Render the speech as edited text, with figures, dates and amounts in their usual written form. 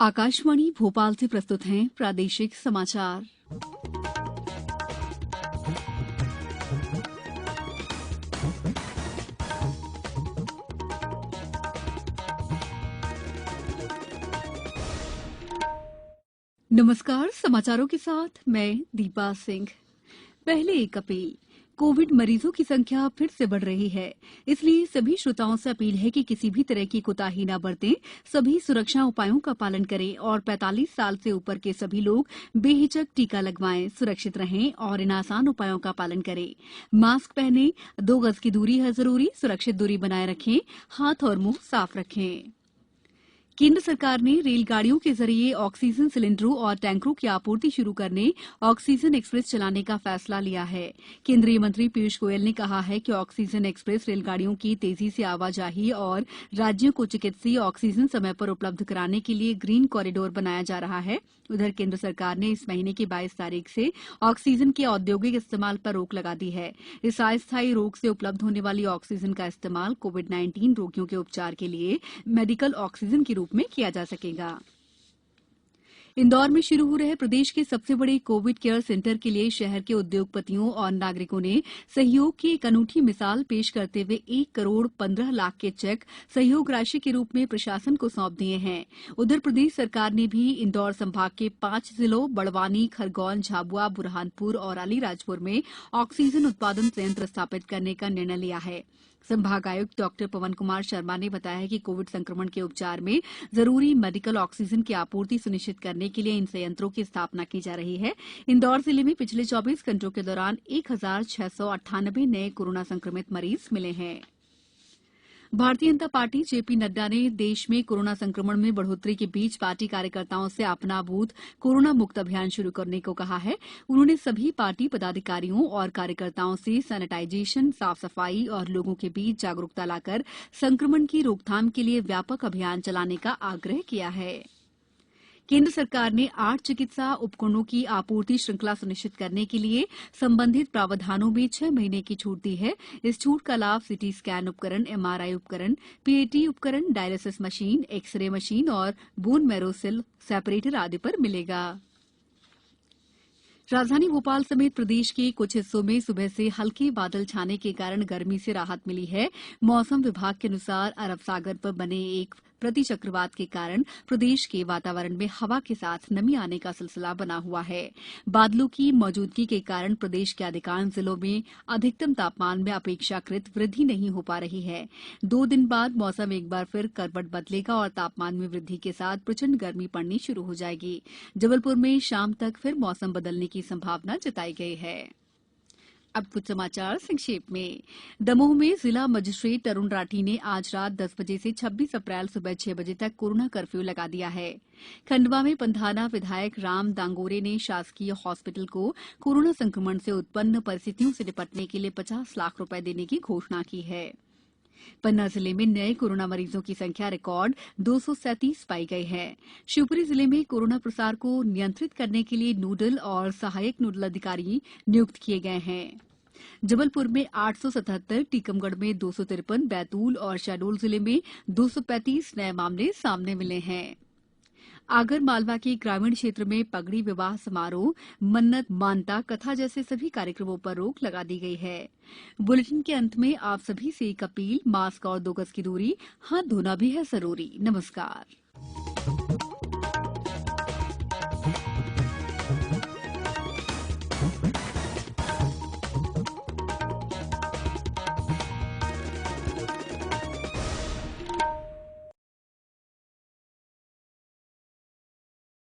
आकाशवाणी भोपाल से प्रस्तुत हैं प्रादेशिक समाचार। नमस्कार, समाचारों के साथ मैं दीपा सिंह। पहले एक अपील। कोविड मरीजों की संख्या फिर से बढ़ रही है, इसलिए सभी श्रोताओं से अपील है कि किसी भी तरह की कोताही न बरतें, सभी सुरक्षा उपायों का पालन करें और 45 साल से ऊपर के सभी लोग बेहिचक टीका लगवाएं, सुरक्षित रहें और इन आसान उपायों का पालन करें। मास्क पहनें, 2 गज की दूरी है जरूरी, सुरक्षित दूरी बनाए रखें, हाथ और मुंह साफ रखें। केंद्र सरकार ने रेलगाड़ियों के जरिए ऑक्सीजन सिलेंडरों और टैंकरों की आपूर्ति शुरू करने ऑक्सीजन एक्सप्रेस चलाने का फैसला लिया है। केंद्रीय मंत्री पीयूष गोयल ने कहा है कि ऑक्सीजन एक्सप्रेस रेलगाड़ियों की तेजी से आवाजाही और राज्यों को चिकित्सीय ऑक्सीजन समय पर उपलब्ध कराने के लिए ग्रीन कॉरिडोर बनाया जा रहा है। उधर केंद्र सरकार ने इस महीने की 22 तारीख से ऑक्सीजन के औद्योगिक इस्तेमाल पर रोक लगा दी है। इस अस्थायी रोक से उपलब्ध होने वाली ऑक्सीजन का इस्तेमाल कोविड-19 रोगियों के उपचार के लिए मेडिकल ऑक्सीजन के रूप में किया जा सकेगा। इंदौर में शुरू हो रहे प्रदेश के सबसे बड़े कोविड केयर सेंटर के लिए शहर के उद्योगपतियों और नागरिकों ने सहयोग की एक अनूठी मिसाल पेश करते हुए 1 करोड़ 15 लाख के चेक सहयोग राशि के रूप में प्रशासन को सौंप दिए हैं। उधर प्रदेश सरकार ने भी इंदौर संभाग के 5 जिलों बड़वानी, खरगोन, झाबुआ, बुरहानपुर और अलीराजपुर में ऑक्सीजन उत्पादन संयंत्र स्थापित करने का निर्णय लिया है। संभागायुक्त डॉ पवन कुमार शर्मा ने बताया कि कोविड संक्रमण के उपचार में जरूरी मेडिकल ऑक्सीजन की आपूर्ति सुनिश्चित करने के लिए इन संयंत्रों की स्थापना की जा रही है। इंदौर जिले में पिछले 24 घंटों के दौरान 1698 नए कोरोना संक्रमित मरीज मिले हैं। भारतीय जनता पार्टी जेपी नड्डा ने देश में कोरोना संक्रमण में बढ़ोतरी के बीच पार्टी कार्यकर्ताओं से अपना बूथ कोरोना मुक्त अभियान शुरू करने को कहा है। उन्होंने सभी पार्टी पदाधिकारियों और कार्यकर्ताओं से सैनिटाइजेशन, साफ सफाई और लोगों के बीच जागरूकता लाकर संक्रमण की रोकथाम के लिए व्यापक अभियान चलाने का आग्रह किया है। केंद्र सरकार ने 8 चिकित्सा उपकरणों की आपूर्ति श्रृंखला सुनिश्चित करने के लिए संबंधित प्रावधानों में 6 महीने की छूट दी है। इस छूट का लाभ सीटी स्कैन उपकरण, एमआरआई उपकरण, पीएटी उपकरण, डायलिसिस मशीन, एक्सरे मशीन और बोन मैरो सेल सेपरेटर आदि पर मिलेगा। राजधानी भोपाल समेत प्रदेश के कुछ हिस्सों में सुबह से हल्के बादल छाने के कारण गर्मी से राहत मिली है। मौसम विभाग के अनुसार अरब सागर पर बने एक प्रति चक्रवात के कारण प्रदेश के वातावरण में हवा के साथ नमी आने का सिलसिला बना हुआ है। बादलों की मौजूदगी के कारण प्रदेश के अधिकांश जिलों में अधिकतम तापमान में अपेक्षाकृत वृद्धि नहीं हो पा रही है। 2 दिन बाद मौसम एक बार फिर करवट बदलेगा और तापमान में वृद्धि के साथ प्रचंड गर्मी पड़नी शुरू हो जाएगी। जबलपुर में शाम तक फिर मौसम बदलने की संभावना जताई गई है। अब कुछ समाचार संक्षेप में। दमोह में जिला मजिस्ट्रेट तरुण राठी ने आज रात 10 बजे से 26 अप्रैल सुबह 6 बजे तक कोरोना कर्फ्यू लगा दिया है। खंडवा में पंधाना विधायक राम दांगोरे ने शासकीय हॉस्पिटल को कोरोना संक्रमण से उत्पन्न परिस्थितियों से निपटने के लिए 50 लाख रुपए देने की घोषणा की है। पन्ना जिले में नए कोरोना मरीजों की संख्या रिकॉर्ड 237 पाई गई है। शिवपुरी जिले में कोरोना प्रसार को नियंत्रित करने के लिए नोडल और सहायक नोडल अधिकारी नियुक्त किए गए हैं। जबलपुर में 877, टीकमगढ़ में 253, बैतूल और शहडोल जिले में 235 नए मामले सामने मिले हैं। आगर मालवा के ग्रामीण क्षेत्र में पगड़ी विवाह समारोह, मन्नत, मानता, कथा जैसे सभी कार्यक्रमों पर रोक लगा दी गई है। बुलेटिन के अंत में आप सभी से एक अपील, मास्क और 2 गज की दूरी, हाथ धोना भी है जरूरी। नमस्कार।